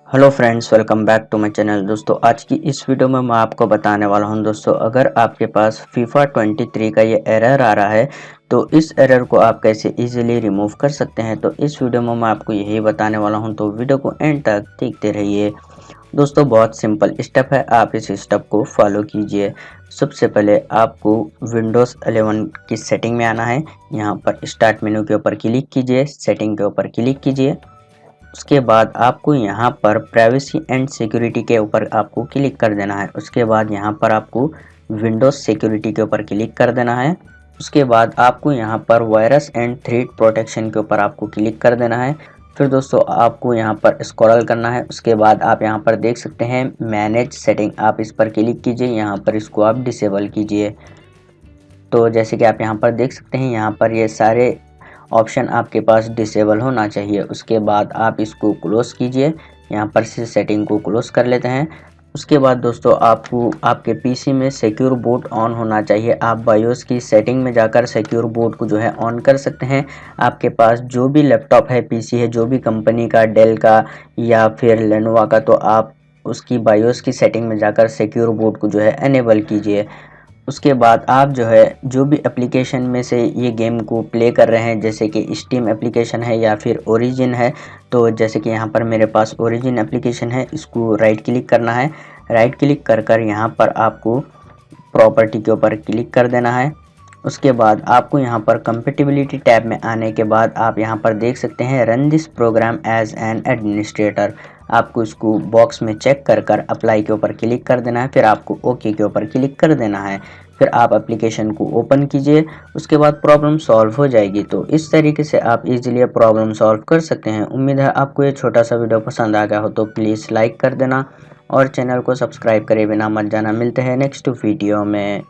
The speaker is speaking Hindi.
Hello friends, welcome back to my channel. दोस्तों, आज की इस वीडियो में मैं आपको बताने वाला हूं दोस्तों, अगर आपके पास फीफा 23 का ये एरर आ रहा है तो इस एरर को आप कैसे इजीली रिमूव कर सकते हैं। तो इस वीडियो में मैं आपको यही बताने वाला हूं, तो वीडियो को एंड तक देखते रहिए। दोस्तों, बहुत सिंपल स्टेप है, आप इस स्टेप को फॉलो कीजिए। सबसे पहले आपको विंडोज़ 11 की सेटिंग में आना है। यहाँ पर स्टार्ट मेनू के ऊपर क्लिक कीजिए, सेटिंग के ऊपर क्लिक कीजिए। उसके बाद आपको यहाँ पर प्राइवेसी एंड सिक्योरिटी के ऊपर आपको क्लिक कर देना है। उसके बाद यहाँ पर आपको विंडोज सिक्योरिटी के ऊपर क्लिक कर देना है। उसके बाद आपको यहाँ पर वायरस एंड थ्रेट प्रोटेक्शन के ऊपर आपको क्लिक कर देना है। फिर दोस्तों आपको यहाँ पर स्क्रॉल करना है। उसके बाद आप यहाँ पर देख सकते हैं मैनेज सेटिंग, आप इस पर क्लिक कीजिए। यहाँ पर इसको आप डिसेबल कीजिए। तो जैसे कि आप यहाँ पर देख सकते हैं, यहाँ पर ये सारे ऑप्शन आपके पास डिसेबल होना चाहिए। उसके बाद आप इसको क्लोज कीजिए। यहाँ पर से सेटिंग को क्लोज कर लेते हैं। उसके बाद दोस्तों आपको आपके पीसी में सिक्योर बूट ऑन होना चाहिए। आप बायोस की सेटिंग में जाकर सिक्योर बूट को जो है ऑन कर सकते हैं। आपके पास जो भी लैपटॉप है, पीसी है, जो भी कंपनी का, डेल का या फिर लेनोवा का, तो आप उसकी बायोस की सेटिंग में जाकर सिक्योर बूट को जो है एनेबल कीजिए। उसके बाद आप जो है जो भी एप्लीकेशन में से ये गेम को प्ले कर रहे हैं, जैसे कि स्टीम एप्लीकेशन है या फिर ओरिजिन है, तो जैसे कि यहाँ पर मेरे पास ओरिजिन एप्लीकेशन है, इसको राइट क्लिक करना है। राइट क्लिक कर कर यहाँ पर आपको प्रॉपर्टी के ऊपर क्लिक कर देना है। उसके बाद आपको यहाँ पर कंपेटिबिलिटी टैब में आने के बाद आप यहाँ पर देख सकते हैं run this program as an administrator. आपको इसको बॉक्स में चेक कर कर अप्लाई के ऊपर क्लिक कर देना है। फिर आपको ओके के ऊपर क्लिक कर देना है। फिर आप एप्लीकेशन को ओपन कीजिए। उसके बाद प्रॉब्लम सॉल्व हो जाएगी। तो इस तरीके से आप इजीली प्रॉब्लम सॉल्व कर सकते हैं। उम्मीद है आपको ये छोटा सा वीडियो पसंद आ गया हो, तो प्लीज़ लाइक कर देना और चैनल को सब्सक्राइब करे बिना मत जाना। मिलते हैं नेक्स्ट वीडियो में।